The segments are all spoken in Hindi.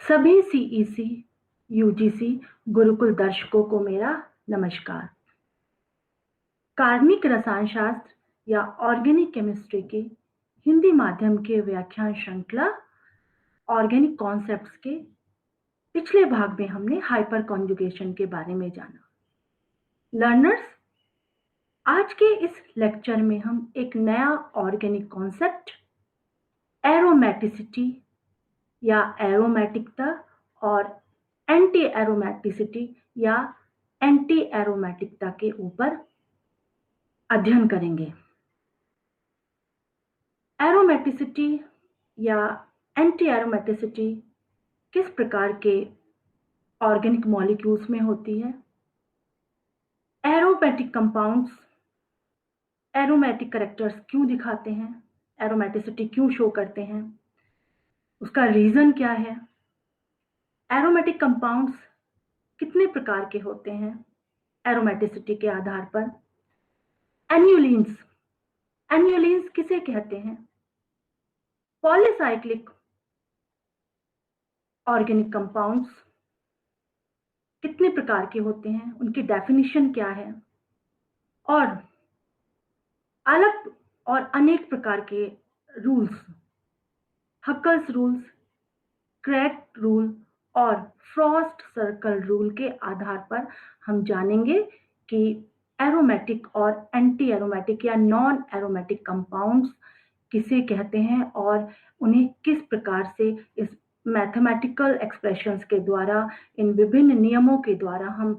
सभी सीईसी, यूजीसी, गुरुकुल दर्शकों को मेरा नमस्कार। कार्मिक रसायन शास्त्र या ऑर्गेनिक केमिस्ट्री के हिंदी माध्यम के व्याख्यान श्रृंखला ऑर्गेनिक कॉन्सेप्ट्स के पिछले भाग में हमने हाइपर कॉन्जुगेशन के बारे में जाना। लर्नर्स, आज के इस लेक्चर में हम एक नया ऑर्गेनिक कॉन्सेप्ट एरोमेटिसिटी या एरोमेटिकता और एंटी एरोमेटिसिटी या एंटी एरोमेटिकता के ऊपर अध्ययन करेंगे। एरोमेटिसिटी या एंटी एरोमेटिसिटी किस प्रकार के ऑर्गेनिक मॉलिक्यूल्स में होती है? एरोमेटिक कंपाउंड्स एरोमेटिक कैरेक्टर्स क्यों दिखाते हैं? एरोमेटिसिटी क्यों शो करते हैं? उसका रीजन क्या है? एरोमेटिक कंपाउंड्स कितने प्रकार के होते हैं एरोमेटिसिटी के आधार पर? एन्युलिन्स किसे कहते हैं? पॉलीसाइक्लिक ऑर्गेनिक कंपाउंड्स कितने प्रकार के होते हैं, उनकी डेफिनेशन क्या है? और अलग और अनेक प्रकार के rules, Hückel's rules, Craig rule और फ्रॉस्ट सर्कल रूल के आधार पर हम जानेंगे कि एरोमेटिक और एंटी एरोमेटिक या नॉन एरोमेटिक कंपाउंड्स किसे कहते हैं और उन्हें किस प्रकार से इस मैथमेटिकल एक्सप्रेशंस के द्वारा, इन विभिन्न नियमों के द्वारा हम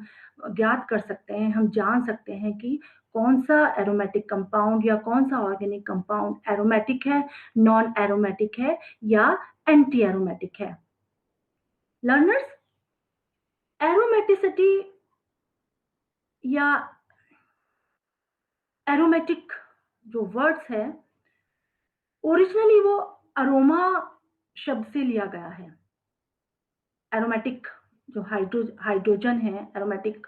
ज्ञात कर सकते हैं, हम जान सकते हैं कि कौन सा एरोमेटिक कंपाउंड या कौन सा ऑर्गेनिक कंपाउंड एरोमेटिक है, नॉन एरोमेटिक है या एंटी एरोमेटिक है। लर्नर्स, एरोमेटिसिटी या एरोमेटिक जो वर्ड्स है, ओरिजिनली वो अरोमा शब्द से लिया गया है। एरोमेटिक जो हाइड्रोजन है, एरोमेटिक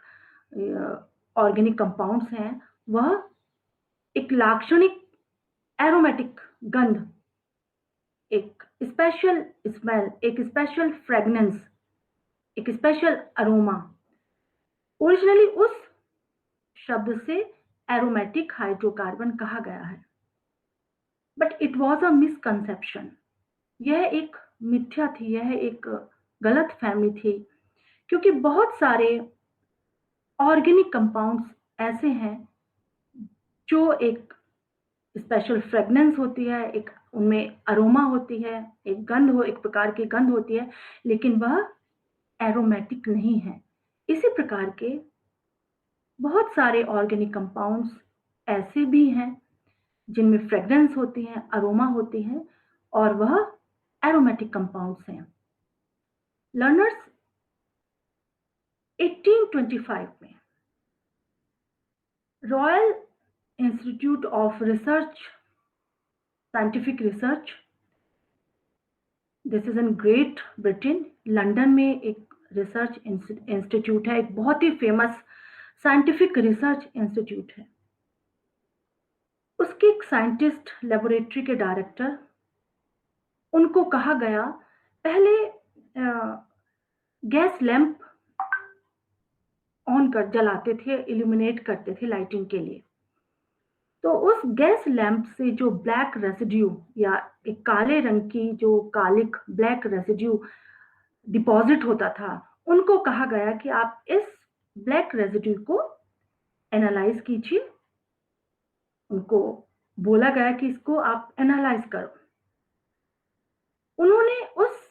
ऑर्गेनिक कंपाउंड्स हैं, वह एक लाक्षणिक एरोमेटिक गंध, एक स्पेशल स्मेल, एक स्पेशल फ्रेगनेंस, एक स्पेशल अरोमा, ओरिजिनली उस शब्द से एरोमेटिक हाइड्रोकार्बन कहा गया है। But it was a misconception, यह एक मिथ्या थी, यह एक गलत फहमी थी, क्योंकि बहुत सारे ऑर्गेनिक कंपाउंड्स ऐसे हैं जो एक स्पेशल फ्रेगनेंस होती है, एक उनमें अरोमा होती है, एक गंध हो, एक प्रकार की गंध होती है, लेकिन वह एरोमेटिक नहीं है। इसी प्रकार के बहुत सारे ऑर्गेनिक कंपाउंड्स ऐसे भी हैं जिनमें फ्रेगनेंस होती है, अरोमा होती है और वह एरोमेटिक कंपाउंड्स हैं। लर्नर्स, 1825 में royal institute of research, scientific research, this is in great Britain, London में एक रिसर्च इंस्टीट्यूट है, एक बहुत ही फेमस साइंटिफिक रिसर्च इंस्टीट्यूट है। उसके एक साइंटिस्ट, लेबोरेटरी के डायरेक्टर, उनको कहा गया, पहले गैस लैंप ऑन कर जलाते थे, इल्यूमिनेट करते थे लाइटिंग के लिए। तो उस गैस लैंप से जो ब्लैक रेसिड्यू या एक काले रंग की जो कालिक ब्लैक रेसिड्यू डिपॉजिट होता था, उनको कहा गया कि आप इस ब्लैक रेसिड्यू को एनालाइज कीजिए। उनको बोला गया कि इसको आप एनालाइज करो। उन्होंने उस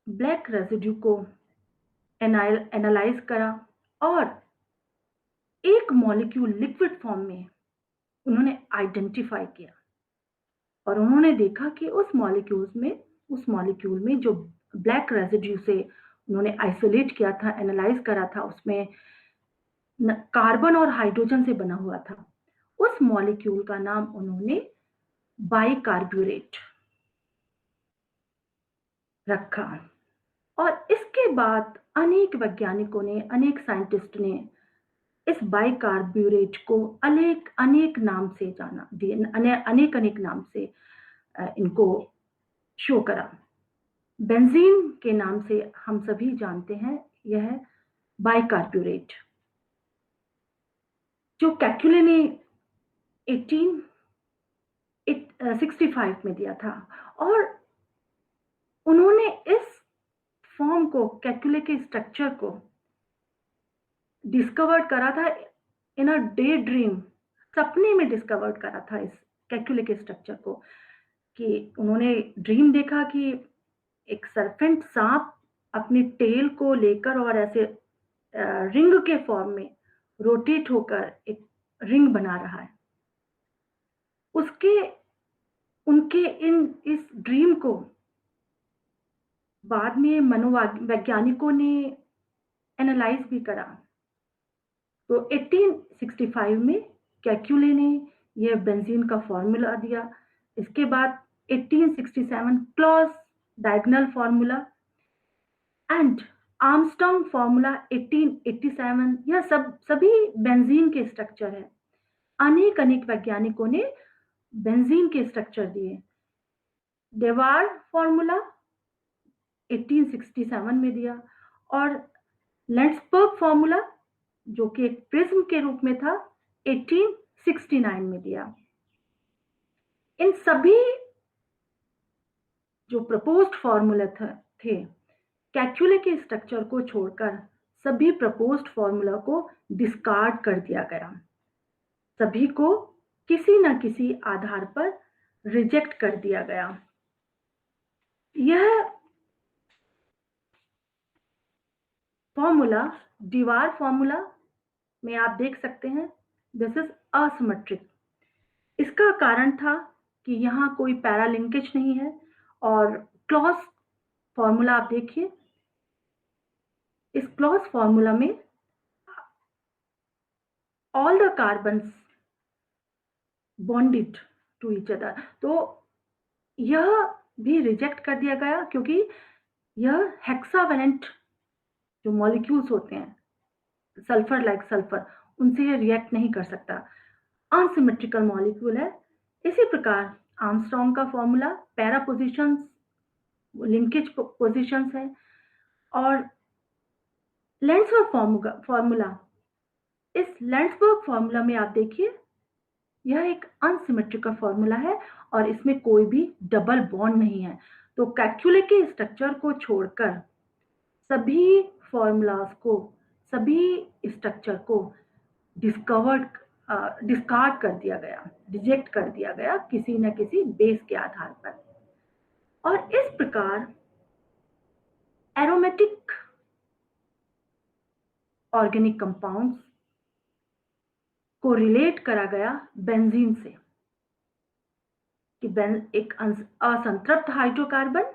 ब्लैक रेसिड्यू को एनालाइज करा और एक मॉलिक्यूल लिक्विड फॉर्म में उन्होंने आइडेंटिफाई किया और उन्होंने देखा कि उस मॉलिक्यूल में जो ब्लैक रेसिड्यू से उन्होंने आइसोलेट किया था, एनालाइज करा था, उसमें कार्बन और हाइड्रोजन से बना हुआ था। उस मॉलिक्यूल का नाम उन्होंने बाइकार्बोरेट रखा और इसके बाद अनेक वैज्ञानिकों ने, अनेक साइंटिस्ट ने इस बाइकार्बोरेट को अनेक नाम से जाना, अनेक नाम से इनको शो करा। बेंजीन के नाम से हम सभी जानते हैं, यह है बाइकार्बोरेट, जो कैक्युले ने 1865 में दिया था। और उन्होंने इस फॉर्म को, कैक्युले के स्ट्रक्चर को डिस्कवर करा था इन अ डे ड्रीम, सपने में डिस्कवर करा था इस कैक्युले के स्ट्रक्चर को, कि उन्होंने ड्रीम देखा कि एक सर्पेंट सांप अपनी टेल को लेकर और ऐसे रिंग के फॉर्म में रोटेट होकर एक रिंग बना रहा है। उसके उनके इस ड्रीम को बाद में मनोवैज्ञानिकों ने एनालाइज भी करा। तो 1865 में कैक्युले ने यह बेंजीन का फॉर्मूला दिया। इसके बाद 1867 Claus diagonal formula and Armstrong formula 1887, यह सभी बेंजीन के स्ट्रक्चर है। अनेक वैज्ञानिकों ने बेंजीन के स्ट्रक्चर दिए। डेवार फॉर्मूला 1867 में दिया, और लैंड्सबर्ग फॉर्मूला, जो कि एक प्रिज्म के रूप में था, 1869 में दिया। इन सभी जो प्रपोज्ड फॉर्मूला थे, कैक्युले के स्ट्रक्चर को छोड़कर सभी प्रपोज्ड फॉर्मूला को डिस्कार्ड कर दिया गया। सभी को किसी न किसी आधार पर रिजेक्ट कर दिया गया। यह फॉर्मूला, डिवार फॉर्मूला में आप देख सकते हैं, दिस इज असिमेट्रिक। इसका कारण था कि यहाँ कोई पैरालिंकेज नहीं है। और क्लॉस फॉर्मूला आप देखिए, इस क्लॉस फॉर्मूला में all the carbons bonded to each other, तो यह भी रिजेक्ट कर दिया गया, क्योंकि यह हेक्सावेलेंट जो मॉलिक्यूल्स होते हैं, सल्फर लाइक सल्फर, उनसे यह रिएक्ट नहीं कर सकता, अनसिमेट्रिकल मॉलिक्यूल है। इसी प्रकार आर्मस्ट्रांग का formula, para positions, linkage positions है। और लैंड्सबर्ग फॉर्मूला, इस लैंड्सबर्ग फॉर्मूला में आप देखिए, यह एक अनसिमेट्रिकल फॉर्मूला है और इसमें कोई भी डबल बॉन्ड नहीं है। तो कैक्युले के स्ट्रक्चर को छोड़कर सभी फॉर्मूलाज को, सभी स्ट्रक्चर को डिस्कार्ड कर दिया गया, रिजेक्ट कर दिया गया किसी न किसी बेस के आधार पर। और इस प्रकार एरोमेटिक ऑर्गेनिक कंपाउंड्स को रिलेट करा गया बेंजीन से, कि एक असंतृप्त हाइड्रोकार्बन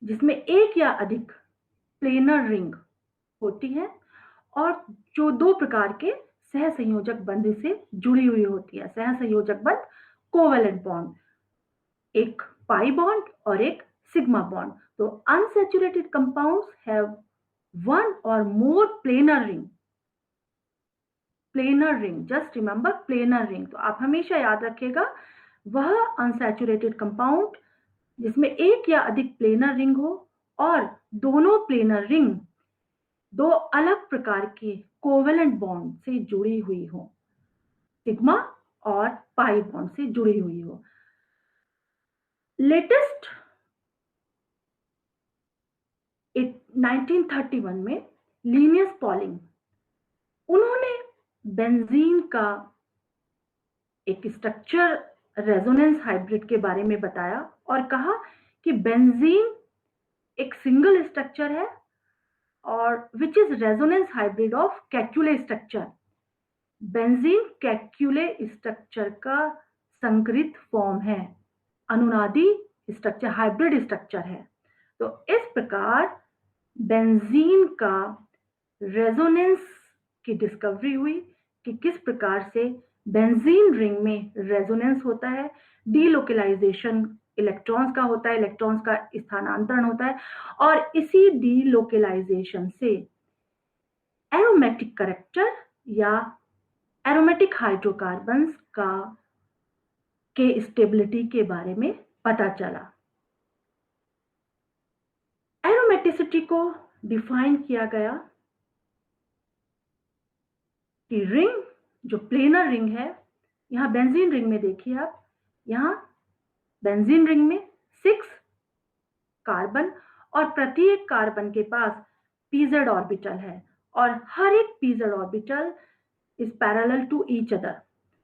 जिसमें एक या अधिक प्लेनर रिंग होती है, और जो दो प्रकार के सहसंयोजक बंध से जुड़ी हुई होती है। सहसंयोजक बंध कोवेलेंट बॉन्ड, एक पाई बॉन्ड और एक सिग्मा बॉन्ड। तो अनसैचुरेटेड कंपाउंड्स हैव वन और more planar ring. Planar ring, just remember planar ring. तो आप हमेशा याद रखिएगा, वह अनसैचुरेटेड कंपाउंड जिसमें एक या अधिक प्लेनर रिंग हो और दोनों प्लेनर रिंग दो अलग प्रकार के कोवेलेंट बॉन्ड से जुड़ी हुई हो, सिग्मा और पाई बॉन्ड से जुड़ी हुई हो। लेटेस्ट 1931 में लिनियस पॉलिंग, उन्होंने बेंजीन का एक स्ट्रक्चर रेजोनेंस हाइब्रिड के बारे में बताया और कहा कि बेंजीन एक सिंगल स्ट्रक्चर है और which is resonance hybrid of Kekule structure. Benzene Kekule structure का संकरित फॉर्म है, अनुनादी स्ट्रक्चर, हाइब्रिड स्ट्रक्चर है। तो इस प्रकार बेंजीन का रेजोनेंस की डिस्कवरी हुई कि किस प्रकार से बेंजीन रिंग में रेजोनेंस होता है, डीलोकलाइजेशन इलेक्ट्रॉन्स का होता है, इलेक्ट्रॉन्स का स्थानांतरण होता है, और इसी डीलोकलाइजेशन से एरोमेटिक कैरेक्टर या एरोमेटिक हाइड्रोकार्बन्स का के स्टेबिलिटी के बारे में पता चला। एरोमेटिसिटी को डिफाइन किया गया कि रिंग, जो प्लेनर रिंग है, यहाँ बेंजीन रिंग में देखिए आप, यहाँ बेंजीन रिंग में 6 कार्बन और प्रत्येक कार्बन के पास pz ऑर्बिटल है और हर एक pz orbital is parallel to each other.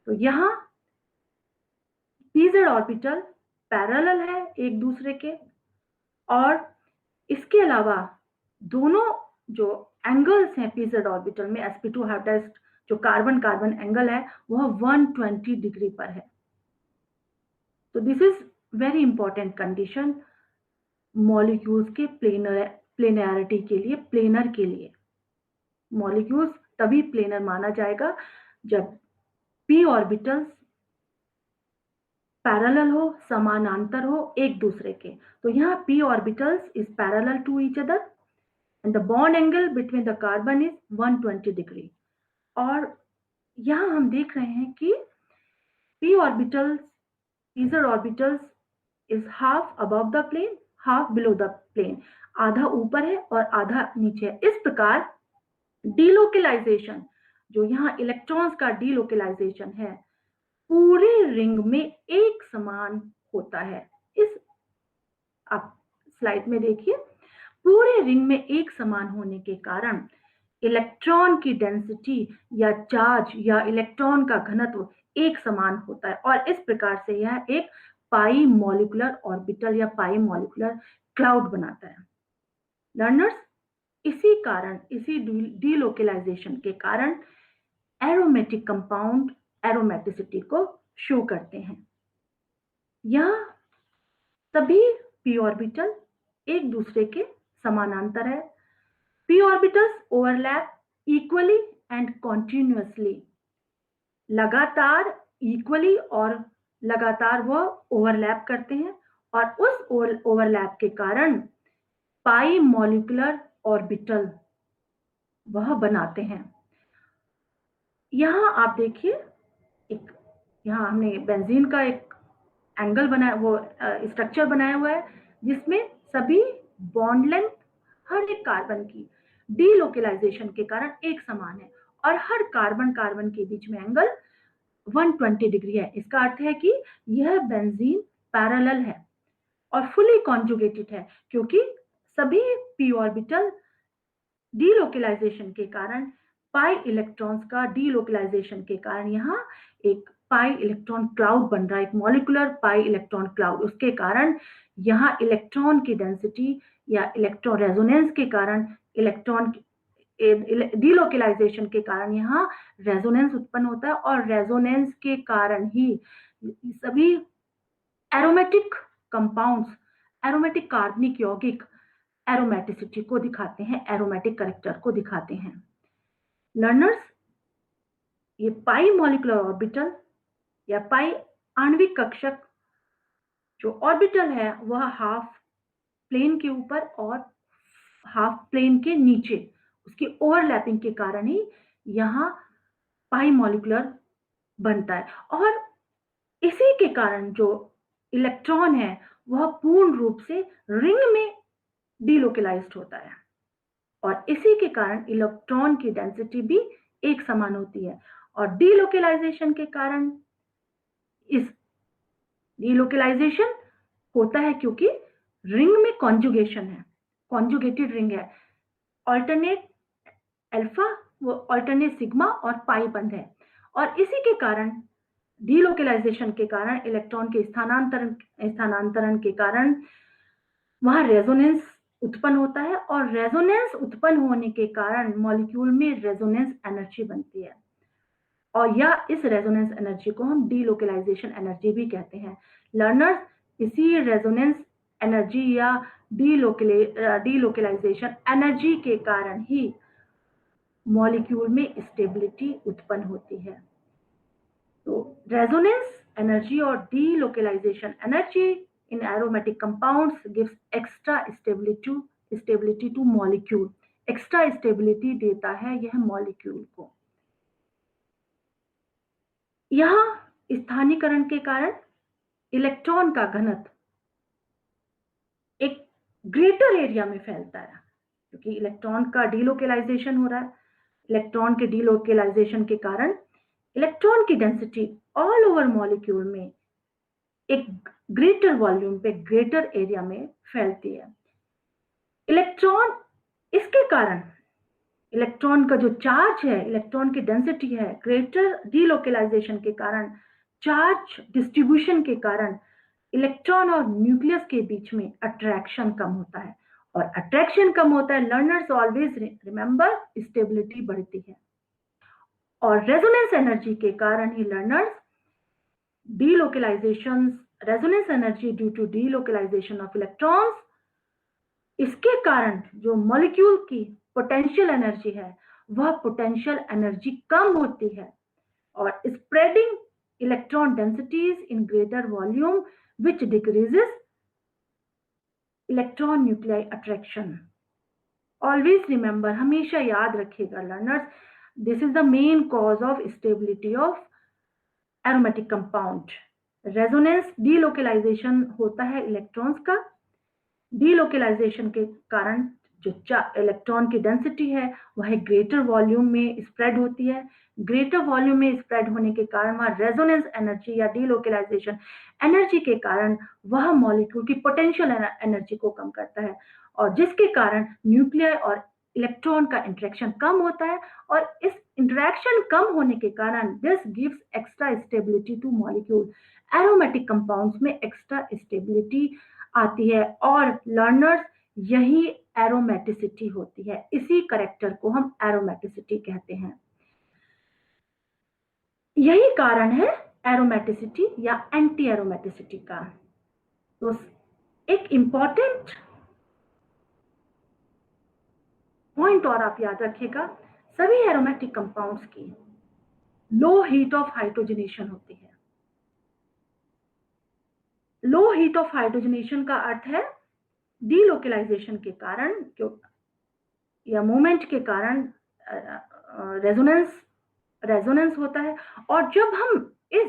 तो यहाँ pz ऑर्बिटल पैरेलल है एक दूसरे के, और इसके अलावा दोनों जो एंगल्स हैं pz ऑर्बिटल में, sp2 हाइब्रिडाइज्ड जो कार्बन कार्बन एंगल है वह 120 डिग्री पर है। तो this is very important condition molecules के प्लेनैरिटी के लिए, प्लेनर के लिए। मॉलिक्यूल्स तभी प्लेनर माना जाएगा जब p ऑर्बिटल्स पैरेलल हो, समानांतर हो एक दूसरे के। तो यहाँ p orbitals is parallel to each other and the bond angle between the carbon is 120 degree. और यहाँ हम देख रहे हैं कि p orbitals, pz orbitals is half above the plane, half below the plane, आधा ऊपर है और आधा नीचे है। इस प्रकार डीलोकलाइजेशन, जो यहाँ इलेक्ट्रॉन्स का डीलोकलाइजेशन है, पूरे रिंग में एक समान होता है। इस आप स्लाइड में देखिए, पूरे रिंग में एक समान होने के कारण इलेक्ट्रॉन की डेंसिटी या चार्ज या इलेक्ट्रॉन का घनत्व एक समान होता है और इस प्रकार से यह एक पाई मॉलिक्यूलर ऑर्बिटल या पाई मॉलिक्यूलर क्लाउड बनाता है। लर्नर्स, इसी कारण, इसी डीलोकलाइजेशन के कारण एरोमेटिक कंपाउंड एरोमेटिसिटी को शो करते हैं। यह सभी p ऑर्बिटल एक दूसरे के समानांतर है। p orbitals overlap equally and continuously, लगातार इक्वली और लगातार वह ओवरलैप करते हैं और उस ओवरलैप के कारण पाई मॉलिक्यूलर ऑर्बिटल वह बनाते हैं। यहाँ आप देखिए, एक यहाँ हमने बेंजीन का एक एंगल बनाया, वो स्ट्रक्चर बनाया हुआ है जिसमें सभी बॉन्ड लेंथ हर एक कार्बन की डीलोकलाइजेशन के कारण एक समान है और हर कार्बन कार्बन के बीच में एंगल 120 डिग्री है। इसका अर्थ है कि यह बेंजीन पैरेलल है और फुली कॉन्जुगेटेड है, क्योंकि सभी p ऑर्बिटल डीलोकलाइजेशन के कारण, पाई इलेक्ट्रॉन्स का डीलोकलाइजेशन के कारण यहाँ एक पाई इलेक्ट्रॉन क्लाउड बन रहा है, एक मॉलिक्यूलर पाई इलेक्ट्रॉन क्लाउड। उसके कारण यहाँ इलेक्ट्रॉन की डेंसिटी या इलेक्ट्रॉन रेजोनेंस के कारण, इलेक्ट्रॉन डीलोकलाइजेशन के कारण यहाँ रेजोनेंस उत्पन्न होता है और रेजोनेंस के कारण ही सभी एरोमेटिक कंपाउंड्स, एरोमेटिक कार्बनिक यौगिक एरोमेटिसिटी को दिखाते हैं, एरोमेटिक कैरेक्टर को दिखाते हैं। लर्नर्स, ये पाई मॉलिक्यूलर ऑर्बिटल या पाई आणविक कक्षक जो ऑर्बिटल है वह हाफ प्लेन के ऊपर और हाफ प्लेन के नीचे, उसकी ओवरलैपिंग के कारण ही यहाँ पाई मॉलिक्यूलर बनता है और इसी के कारण जो इलेक्ट्रॉन है वह पूर्ण रूप से रिंग में डीलोकलाइज्ड होता है और इसी के कारण इलेक्ट्रॉन की डेंसिटी भी एक समान होती है। और डीलोकलाइजेशन के कारण, इस डीलोकलाइजेशन होता है क्योंकि रिंग में कॉन्जुगेशन है, कॉन्जुगेटेड रिंग है, ऑल्टरनेट अल्फा, वो ऑल्टरनेट सिग्मा और पाई बंध है और इसी के कारण डीलोकलाइजेशन के कारण इलेक्ट्रॉन के स्थानांतरण के कारण वहां रेजोनेंस उत्पन्न होता है और रेजोनेंस उत्पन्न होने के कारण मॉलिक्यूल में रेजोनेंस एनर्जी बनती है और या इस रेजोनेंस एनर्जी को हम डीलोकलाइजेशन एनर्जी भी कहते हैं। लर्नर्स, इसी रेजोनेंस एनर्जी या डीलोकलाइजेशन एनर्जी के कारण ही मॉलिक्यूल में स्टेबिलिटी उत्पन्न होती है। तो रेजोनेंस एनर्जी और delocalization energy in aromatic compounds gives extra stability to molecule, extra stability देता है यह मॉलिक्यूल को। यहाँ स्थानीकरण के कारण इलेक्ट्रॉन का घनत्व एक ग्रेटर एरिया में फैलता है, क्योंकि इलेक्ट्रॉन का डीलोकेलाइजेशन हो रहा है। इलेक्ट्रॉन के डीलोकेलाइजेशन के कारण इलेक्ट्रॉन की डेंसिटी ऑल ओवर मॉलिक्यूल में एक ग्रेटर वॉल्यूम पे, ग्रेटर एरिया में फैलती है। इलेक्ट्रॉन, इसके कारण इलेक्ट्रॉन का जो चार्ज है, इलेक्ट्रॉन की डेंसिटी है, ग्रेटर डीलोकेलाइजेशन के कारण, चार्ज डिस्ट्रीब्यूशन के कारण इलेक्ट्रॉन और न्यूक्लियस के बीच में अट्रैक्शन कम होता है, और अट्रैक्शन कम होता है, लर्नर्स ऑलवेज रिमेंबर, स्टेबिलिटी बढ़ती है। और रेजोनेंस एनर्जी के कारण ही learners delocalisation, resonance energy due to delocalisation of electrons, इसके कारण जो मॉलिक्यूल की पोटेंशियल एनर्जी है, वह पोटेंशियल एनर्जी कम होती है, और spreading electron densities in greater volume which decreases electron nuclei attraction. Always remember, हमेशा याद रखिएगा learners, this is the main cause of stability of aromatic compound. Resonance, delocalisation होता है इलेक्ट्रॉन्स का, डीलोकेलाइजेशन के कारण जो इलेक्ट्रॉन की डेंसिटी है वह ग्रेटर वॉल्यूम में स्प्रेड होती है। ग्रेटर वॉल्यूम में स्प्रेड होने के कारण वह रेजोनेंस एनर्जी या डीलोकेलाइजेशन एनर्जी के कारण वह मॉलिक्यूल की पोटेंशियल एनर्जी को कम करता है, और जिसके कारण न्यूक्लियर और इलेक्ट्रॉन का इंटरेक्शन कम होता है, और इस इंटरेक्शन कम होने के कारण this gives extra stability two molecule. Aromatic compounds में एक्स्ट्रा स्टेबिलिटी आती है, और लर्नर्स यही एरोमेटिसिटी होती है, इसी करेक्टर को हम एरोमेटिसिटी कहते हैं। यही कारण है एरोमेटिसिटी या एंटी एरोमेटिसिटी का। तो एक इंपॉर्टेंट पॉइंट और आप याद रखिएगा, सभी एरोमेटिक कंपाउंड्स की लो हीट ऑफ हाइड्रोजनेशन होती है। लो हीट ऑफ हाइड्रोजनेशन का अर्थ है डीलोकेलाइजेशन के कारण या मूवमेंट के कारण रेजोनेंस होता है, और जब हम इस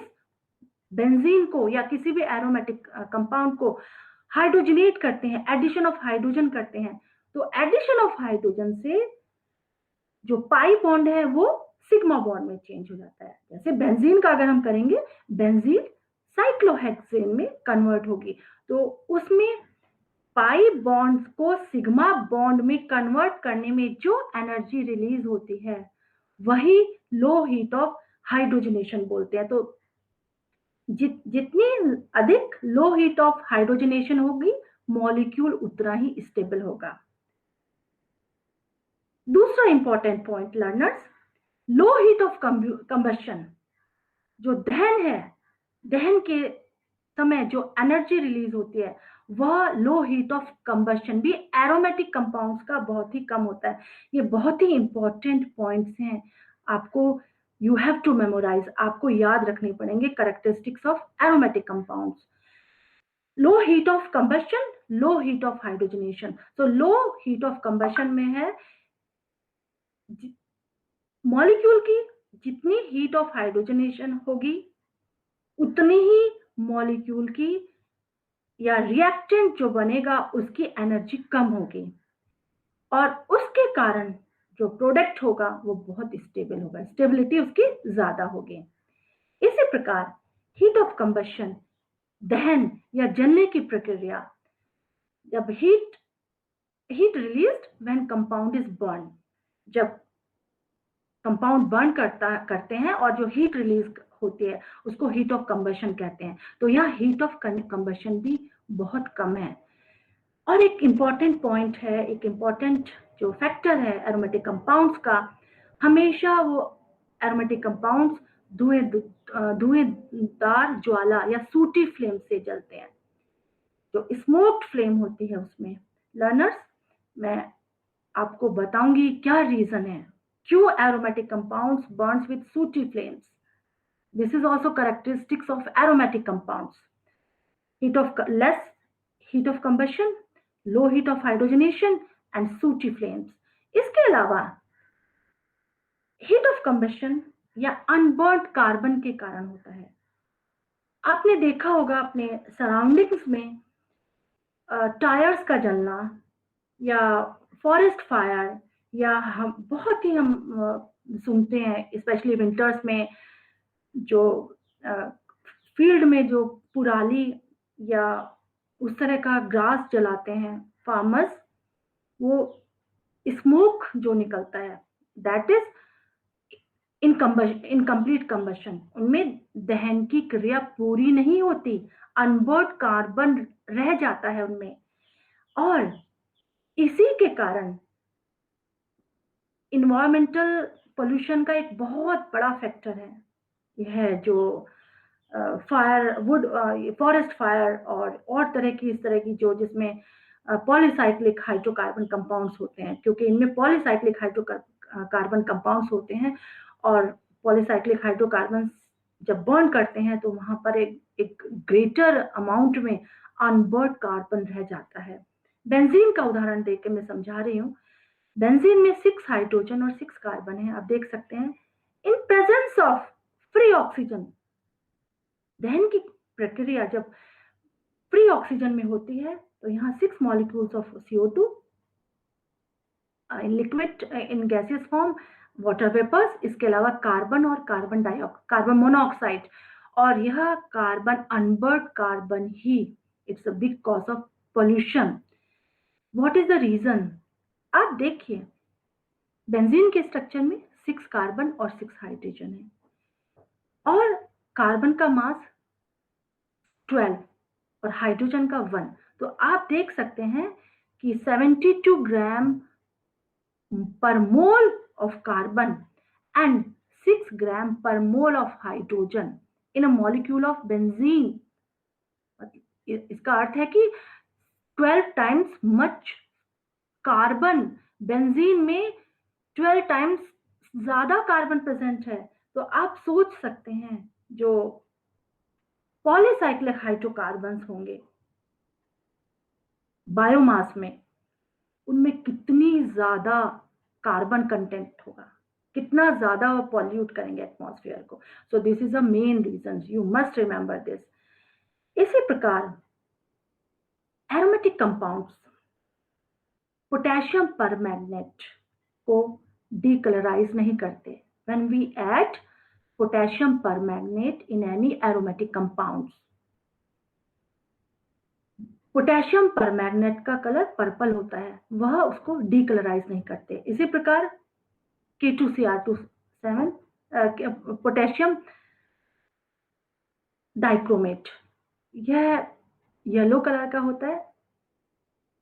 बेंजीन को या किसी भी एरोमेटिक कंपाउंड को हाइड्रोजनेट करते हैं, एडिशन ऑफ हाइड्रोजन करते हैं, तो एडिशन ऑफ हाइड्रोजन से जो पाई बॉन्ड है वो सिग्मा बॉन्ड में चेंज हो जाता है। जैसे बेंजीन का अगर हम करेंगे, बेंजीन साइक्लोहेक्सेन में कन्वर्ट होगी, तो उसमें पाई बॉन्ड्स को सिग्मा बॉन्ड में कन्वर्ट करने में जो एनर्जी रिलीज होती है वही लो हीट ऑफ हाइड्रोजनेशन बोलते हैं। तो जितनी अधिक लो हीट ऑफ हाइड्रोजनेशन होगी, मॉलिक्यूल उतना ही स्टेबल होगा। दूसरा important point learners, low heat of combustion, जो दहन है, दहन के समय जो एनर्जी रिलीज होती है वह लो हीट ऑफ कंबशन भी एरोमेटिक कंपाउंड्स का बहुत ही कम होता है। ये बहुत ही इंपॉर्टेंट पॉइंट्स हैं, आपको यू हैव टू मेमोराइज, आपको याद रखने पड़ेंगे characteristics of aromatic compounds. Low heat of combustion, low heat of hydrogenation. तो लो हीट ऑफ कंबशन में है मॉलिक्यूल की जितनी हीट ऑफ हाइड्रोजनेशन होगी उतनी ही मॉलिक्यूल की या रिएक्टेंट जो बनेगा उसकी एनर्जी कम होगी, और उसके कारण जो प्रोडक्ट होगा वो बहुत स्टेबल होगा, स्टेबिलिटी उसकी ज्यादा होगी। इसी प्रकार हीट ऑफ कंबशन, दहन या जलने की प्रक्रिया, जब heat released when compound is burn, जब कंपाउंड बर्न करते हैं और जो हीट रिलीज होती है उसको हीट ऑफ कंबशन कहते हैं। तो यहाँ हीट ऑफ कंबशन भी बहुत कम है। और एक इंपॉर्टेंट पॉइंट है, एक इंपॉर्टेंट जो फैक्टर है एरोमेटिक कंपाउंड्स का, हमेशा वो एरोमेटिक कंपाउंड्स धुएंदार ज्वाला या सूटी फ्लेम से जलते हैं, जो स्मोक्ड फ्लेम होती है उसमें। लर्नर्स, मैं आपको बताऊंगी क्या रीजन है क्यों एरोमेटिक कंपाउंड्स बर्न्स विद सूटी flames. This is also characteristics of aromatic compounds. less heat of combustion, low heat of hydrogenation and sooty flames. इसके अलावा हीट ऑफ कंबशन या अनबर्न्ड कार्बन के कारण होता है। आपने देखा होगा अपने सराउंडिंग्स में टायर्स का जलना या फॉरेस्ट फायर, या हम बहुत ही हम सुनते हैं स्पेशली विंटर्स में, जो फील्ड में जो पुराली या उस तरह का ग्रास जलाते हैं फार्मर्स, वो स्मोक जो निकलता है, दैट इज इनकम्प्लीट कंबशन, उनमें दहन की क्रिया पूरी नहीं होती, अनबर्न्ड कार्बन रह जाता है उनमें। और इसी के कारण इन्वायरमेंटल पोल्यूशन का एक बहुत बड़ा फैक्टर है यह जो फायर वुड फॉरेस्ट फायर और तरह की इस तरह की जो जिसमें पॉलीसाइक्लिक हाइड्रोकार्बन कंपाउंड्स होते हैं, क्योंकि इनमें पॉलीसाइक्लिक हाइड्रोकार्बन कंपाउंड्स होते हैं, और पॉलीसाइक्लिक हाइड्रोकार्बन जब बर्न करते हैं तो वहां पर एक ग्रेटर अमाउंट में अनबर्न्ड कार्बन रह जाता है। बेंजीन का उदाहरण देके मैं समझा रही हूँ। बेंजीन में 6 हाइड्रोजन और 6 कार्बन है, आप देख सकते हैं। In presence of free oxygen, दहन की प्रक्रिया जब फ्री ऑक्सीजन में होती है तो यहाँ 6 molecules of CO2 in liquid, in gaseous form, water vapours, इसके अलावा कार्बन और कार्बन मोनोऑक्साइड, और यह कार्बन अनबर्न्ड कार्बन ही it's a big cause of pollution. What is the reason? आप देखिए, बेंजीन के स्ट्रक्चर में 6 कार्बन और 6 हाइड्रोजन है, और कार्बन का मास 12 और हाइड्रोजन का 1, तो आप देख सकते हैं कि 72 ग्राम per mole of carbon and 6 gram per mole of hydrogen in a molecule of benzene। इसका अर्थ है कि 12 टाइम्स मच कार्बन, बेंजीन में 12 टाइम्स ज्यादा कार्बन प्रेजेंट है। तो आप सोच सकते हैं जो पॉलीसाइक्लिक हाइड्रोकार्बन्स होंगे बायोमास में, उनमें कितनी ज्यादा कार्बन कंटेंट होगा, कितना ज्यादा वो पॉल्यूट करेंगे एटमॉस्फेयर को। So this is a main reason, you must remember this. इसी प्रकार एरोमेटिक कंपाउंड्स पोटेशियम परमैंगनेट को डीकलराइज नहीं करते। When we add potassium permanganate in any aromatic compounds, potassium permanganate का कलर पर्पल होता है, वह उसको डीकलराइज नहीं करते। इसी प्रकार K2Cr27 पोटेशियम डाइक्रोमेट, यह येलो कलर का होता है,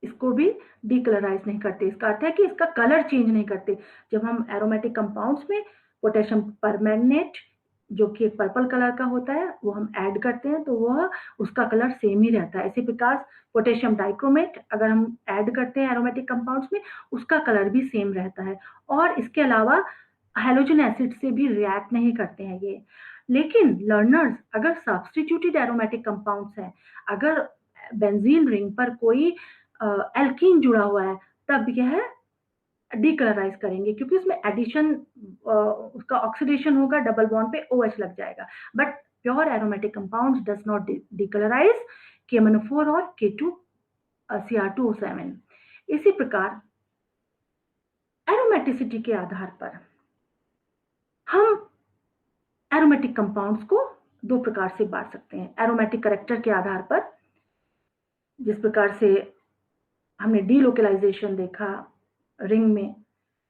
इसको भी डीकलराइज नहीं करते। इसका अर्थ है कि इसका कलर चेंज नहीं करते। जब हम एरोमेटिक कंपाउंड्स में पोटेशियम परमैंगनेट जो कि एक पर्पल कलर का होता है वो हम ऐड करते हैं तो वह उसका कलर सेम ही रहता है। इसी प्रकार पोटेशियम डाइक्रोमेट अगर हम ऐड करते हैं एरोमेटिक कंपाउंड्स में, उसका कलर भी सेम रहता है, और इसके अलावा हैलोजन एसिड से भी रिएक्ट नहीं करते हैं ये। लेकिन लर्नर्स, अगर सब्स्टिट्यूटेड एरोमेटिक कंपाउंड्स हैं, अगर बेंजीन रिंग पर कोई एल्कीन जुड़ा हुआ है, तब यह डीकलराइज करेंगे, क्योंकि उसमें एडिशन उसका ऑक्सीडेशन होगा, डबल बॉन्ड पे OH लग जाएगा। But pure aromatic compounds does not decolourise KMnO4 और K2Cr2O7। इसी प्रकार एरोमेटिसिटी के आधार पर हम एरोमेटिक कंपाउंड्स को 2 प्रकार से बांट सकते हैं। एरोमेटिक कैरेक्टर के आधार पर, जिस प्रकार से हमने डीलोकलाइजेशन देखा रिंग में,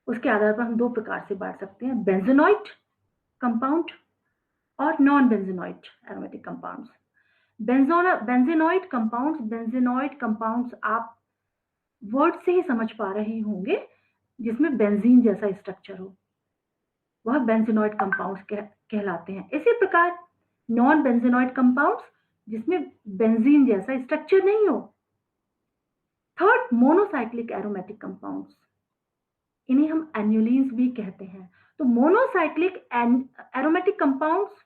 उसके आधार पर हम 2 प्रकार से बांट सकते हैं, बेंजेनॉइड कंपाउंड और non benzenoid aromatic compounds. Benzenoid compounds आप वर्ड से ही समझ पा रहे होंगे, जिसमें बेंजीन जैसा स्ट्रक्चर हो, वह बेंजेनॉइड कंपाउंड्स कहलाते हैं। इसी प्रकार नॉन बेंजेनॉइड कंपाउंड्स जिसमें बेंजीन जैसा स्ट्रक्चर नहीं हो। थर्ड, मोनोसाइक्लिक एरोमेटिक कंपाउंड्स, इन्हें हम एन्युलिन्स भी कहते हैं। तो मोनोसाइक्लिक एरोमेटिक कंपाउंड्स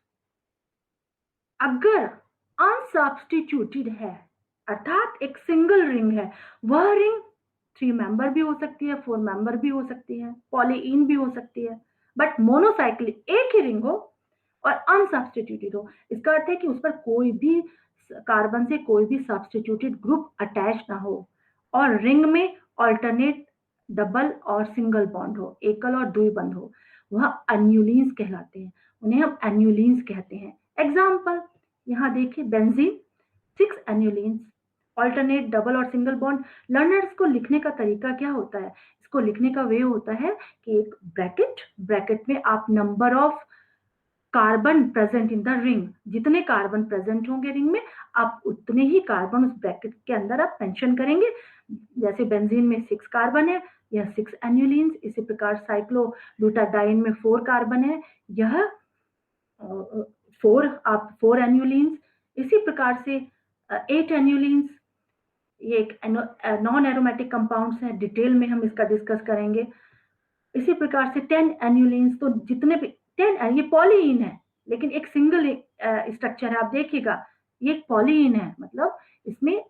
अगर अनसब्स्टिट्यूटेड है, अर्थात एक सिंगल रिंग है, वह रिंग 3 मेंबर भी हो सकती है, 4 मेंबर भी हो सकती है, पॉलीइन भी हो सकती है। बट मोनोसाइक्लिक एक ही रिंग हो और अनसब्स्टिट्यूटेड हो, इसका अर्थ है कि उस पर कोई भी कार्बन से कोई भी सब्स्टिट्यूटेड ग्रुप अटैच ना हो और रिंग में ऑल्टरनेट डबल और सिंगल बॉन्ड हो, एकल और द्विबंध हो, वह एन्युलिन्स कहलाते हैं। उन्हें हम एन्युलिन्स कहते हैं। एग्जाम्पल यहाँ देखिए, बेंजीन 6 एन्युलिन्स, ऑल्टरनेट डबल और सिंगल बॉन्ड। लर्नर्स को लिखने का तरीका क्या होता है? इसको लिखने का वे होता है कि एक ब्रैकेट में आप number of carbon present in the ring, जितने कार्बन प्रेजेंट होंगे रिंग में आप उतने ही कार्बन उस ब्रैकेट के अंदर आप मेंशन करेंगे। जैसे बेंजीन में 6 कार्बन है, यह 6 एन्युलिन्स। इसी प्रकार साइक्लोब्यूटाडाइन में 4 कार्बन है, यह 4 एन्युलिन्स। इसी प्रकार से 8 एन्युलिन्स, ये एक नॉन एरोमेटिक कंपाउंड्स हैं, डिटेल में हम इसका डिस्कस करेंगे। इसी प्रकार से 10 एन्युलिन्स, तो जितने भी 10, ये पॉलीइन है लेकिन एक सिंगल स्ट्रक्चर है, आप देखिएगा ये एक पॉलीइन है, मतलब इसमें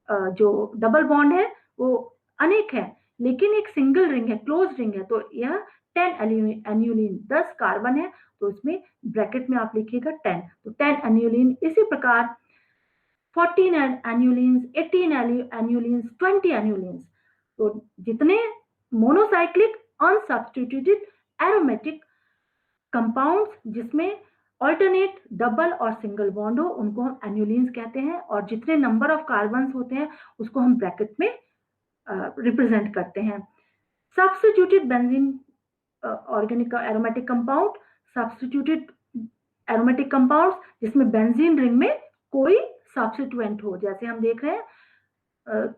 जो डबल बॉन्ड है वो अनेक है लेकिन एक सिंगल रिंग है, क्लोज रिंग है। तो यह 10 एन्युलिन, 10 कार्बन है, तो इसमें ब्रैकेट में आप लिखिएगा 10, तो 10 एन्युलिन। इसी प्रकार 14 एन्युलिन्स, 18 एन्युलिन्स, 20 एन्युलिन्स। तो जितने मोनोसाइक्लिक अनसब्स्टिट्यूटेड एरोमेटिक कंपाउंड्स जिसमें ऑल्टरनेट डबल और सिंगल बॉन्ड हो, उनको हम एन्युलिन्स कहते हैं। और जितने नंबर ऑफ कार्बन्स होते हैं उसको हम ब्रैकेट में रिप्रेजेंट करते हैं। Substituted benzene organic aromatic compound, substituted aromatic compounds जिसमें बेंजीन रिंग में कोई सब्स्टिट्यूएंट हो, जैसे हम देख रहे हैं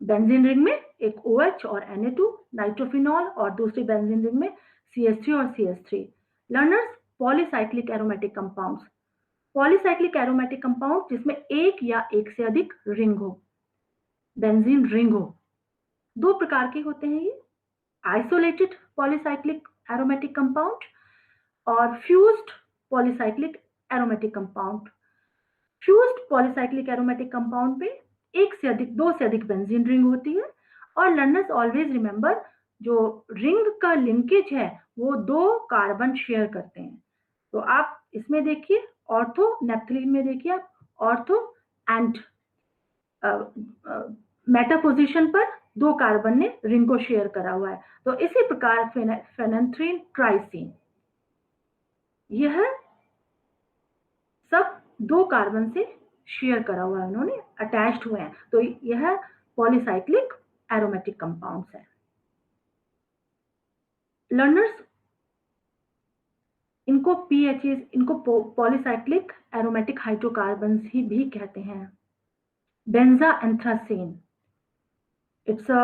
बेंजीन रिंग में एक OH और Na2 नाइट्रोफिनॉल और दूसरी बेंजीन रिंग में CH3 और CH3। Learners, polycyclic aromatic compounds, polycyclic aromatic compound जिसमें एक या एक से अधिक रिंग हो, बेंजीन रिंग हो। 2 प्रकार के होते हैं ये, आइसोलेटेड पॉलीसाइक्लिक एरोमेटिक कंपाउंड और fused polycyclic aromatic compound. Fused polycyclic aromatic compound में एक से अधिक, 2 से अधिक बेंजीन रिंग होती है। और लर्नर्स ऑलवेज रिमेंबर, जो रिंग का लिंकेज है वो 2 कार्बन शेयर करते हैं। तो आप इसमें देखिए, ऑर्थो नेप्थलीन में देखिए आप ऑर्थो एंड मेटा पोजीशन पर 2 कार्बन ने रिंग को शेयर करा हुआ है। तो इसी प्रकार फेनेंथ्रीन ट्राइसीन, यह सब 2 कार्बन से शेयर करा हुआ है, उन्होंने अटैच्ड हुए हैं। तो यह पॉलीसाइक्लिक एरोमेटिक कंपाउंड्स है। लर्नर्स, इनको PHs, इनको पॉलीसाइक्लिक एरोमेटिक हाइड्रोकार्बन्स ही भी कहते हैं। बेंजाएंथ्रासीन, it's a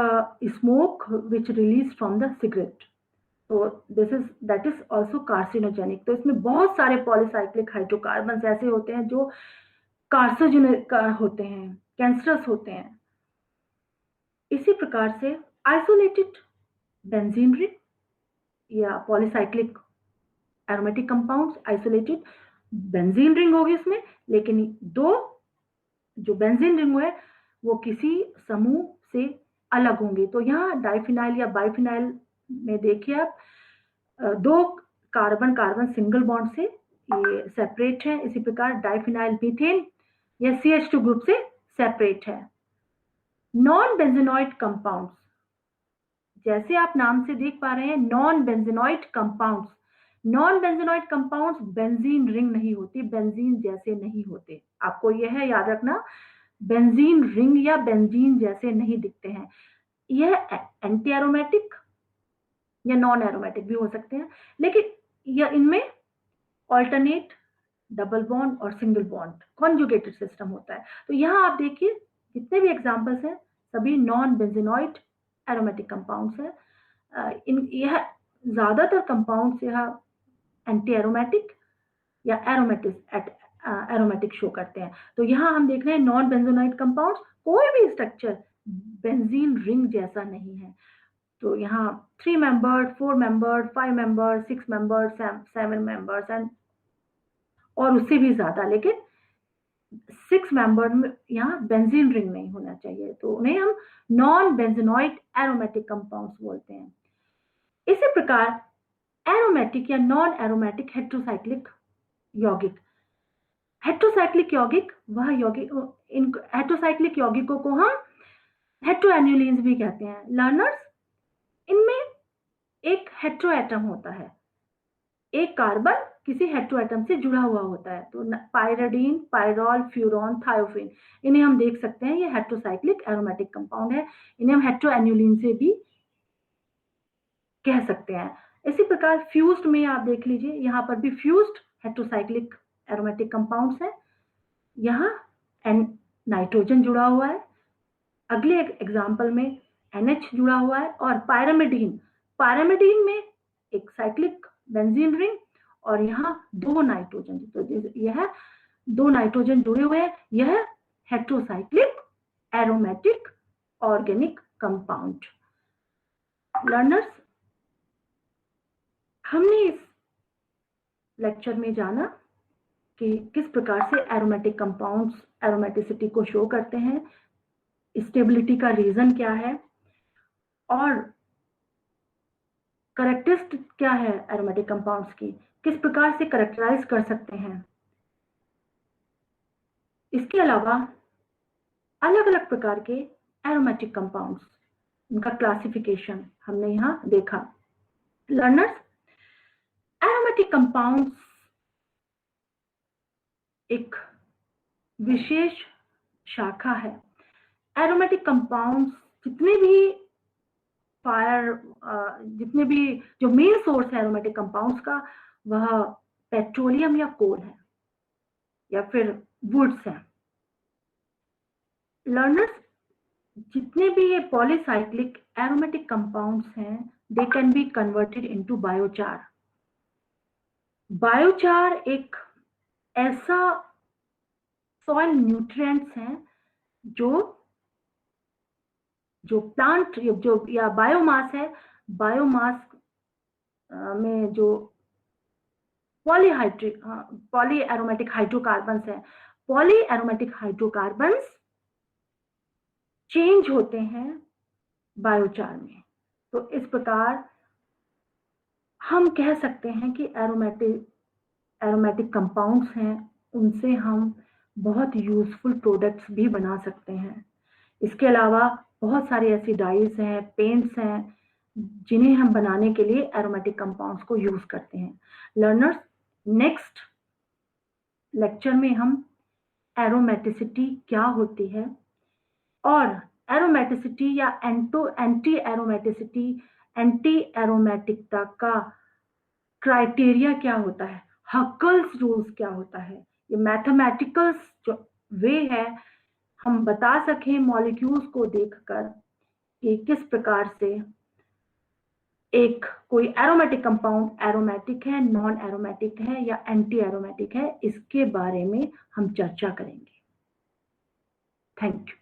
smoke which released from the cigarette, तो that is also carcinogenic। तो इसमें बहुत सारे पॉलीसाइक्लिक हाइड्रोकार्बन्स ऐसे होते हैं जो कार्सिनोजेनिक होते हैं, कैंसरस होते हैं। इसी प्रकार से आइसोलेटेड बेंजीन रिंग या polycyclic aromatic compounds, isolated benzene ring होगी इसमें, लेकिन 2 जो बेंजीन रिंग है वो किसी समूह से अलग होंगे। तो यहाँ डाइफिनाइल या बाइफिनाइल में देखिए आप 2 कार्बन सिंगल बॉन्ड से ये सेपरेट है। इसी प्रकार डाइफिनाइल मीथेन यह CH2 ग्रुप से सेपरेट है। नॉन बेंजीनॉइड कंपाउंड्स, जैसे आप नाम से देख पा रहे हैं, non benzenoid compounds, non benzenoid compounds benzene ring नहीं होती, बेंजीन जैसे नहीं होते। आपको यह याद रखना, बेंजीन रिंग या बेंजीन जैसे नहीं दिखते हैं। यह एंटी एरोमेटिक या नॉन एरोमेटिक भी हो सकते हैं, लेकिन यह इनमें ऑल्टरनेट डबल बॉन्ड और सिंगल बॉन्ड कॉन्जुगेटेड सिस्टम होता है। तो यहाँ आप देखिए जितने भी एग्जांपल्स हैं सभी नॉन बेंजीनॉइड एरोमेटिक कंपाउंड्स हैं। यह ज्यादातर कंपाउंड्स यह एंटी एरोमेटिक या एरोमेटिक शो करते हैं। तो यहाँ हम देख रहे हैं नॉन बेंजीनॉइड कंपाउंड्स, कोई भी स्ट्रक्चर बेंजीन रिंग जैसा नहीं है। तो यहाँ 3 membered, 4 membered, 5 membered, 6 membered, 7 members and और उससे भी ज्यादा, लेकिन 6 मेंबर्ड में यहाँ बेंजीन रिंग नहीं होना चाहिए, तो उन्हें हम नॉन बेंजीनॉइड एरोमेटिक कंपाउंड्स बोलते हैं। इसी प्रकार एरोमेटिक या नॉन एरोमेटिक हेट्रोसाइक्लिक यौगिक, हेट्रोसाइक्लिक यौगिक वह यौगिक, इन हेट्रोसाइक्लिक यौगिकों को हम हेट्रोएन्युलिन्स भी कहते हैं। लर्नर्स, इनमें एक हेट्रो एटम होता है, एक कार्बन किसी हेट्रो एटम से जुड़ा हुआ होता है। तो पायरिडीन, पायरॉल, फ्यूरॉन, थायोफिन, इन्हें हम देख सकते हैं, ये हेट्रोसाइक्लिक एरोमेटिक कंपाउंड है। इन्हें हम हेट्रोएन्युलिन से भी कह सकते हैं। इसी प्रकार फ्यूज्ड में आप देख लीजिए, यहाँ पर भी फ्यूज्ड हेट्रोसाइक्लिक एरोमेटिक कंपाउंड्स है। यहाँ नाइट्रोजन जुड़ा हुआ है, अगले एग्जाम्पल में NH जुड़ा हुआ है, और पायरामिडीन में एक साइक्लिक बेंजीन रिंग, और यहाँ 2 नाइट्रोजन, तो यह 2 नाइट्रोजन जुड़े हुए हैं। यह heterocyclic aromatic organic compound. Learners, हमने इस लेक्चर में जाना कि किस प्रकार से एरोमेटिक कंपाउंड्स एरोमेटिसिटी को शो करते हैं, स्टेबिलिटी का रीजन क्या है, और कैरेक्टरिस्टिक क्या है एरोमेटिक कंपाउंड्स की, किस प्रकार से कैरेक्टराइज कर सकते हैं। इसके अलावा अलग अलग प्रकार के एरोमेटिक कंपाउंड्स, उनका क्लासिफिकेशन हमने यहाँ देखा। लर्नर्स, एरोमेटिक कंपाउंड्स एक विशेष शाखा है। एरोमेटिक कंपाउंड्स जितने भी जो मेन सोर्स है एरोमेटिक कंपाउंड्स का, वह पेट्रोलियम या कोल है, या फिर वुड्स है। लर्नर्स, जितने भी ये पॉलीसाइक्लिक एरोमेटिक कंपाउंड्स हैं, they can be converted into biochar. Biochar एक ऐसा सॉइल न्यूट्रिएंट्स है जो प्लांट जो या बायोमास है, बायोमास में जो पॉली एरोमेटिक हाइड्रोकार्बन्स है, पॉली एरोमेटिक हाइड्रोकार्बन्स चेंज होते हैं बायोचार में। तो इस प्रकार हम कह सकते हैं कि एरोमेटिक कंपाउंड्स हैं, उनसे हम बहुत यूजफुल प्रोडक्ट्स भी बना सकते हैं। इसके अलावा बहुत सारी ऐसी डाइज हैं, पेंट्स हैं, जिन्हें हम बनाने के लिए एरोमेटिक कंपाउंड्स को यूज करते हैं। लर्नर्स, नेक्स्ट लेक्चर में हम एरोमेटिसिटी क्या होती है, और एरोमेटिसिटी या एंटी एरोमेटिकता का क्राइटेरिया क्या होता है, हकल्स रूल्स क्या होता है, ये मैथमेटिकल जो वे है हम बता सकें मॉलिक्यूल्स को देखकर कि किस प्रकार से एक कोई एरोमेटिक कंपाउंड एरोमेटिक है, नॉन एरोमेटिक है, या एंटी एरोमेटिक है, इसके बारे में हम चर्चा करेंगे। Thank you.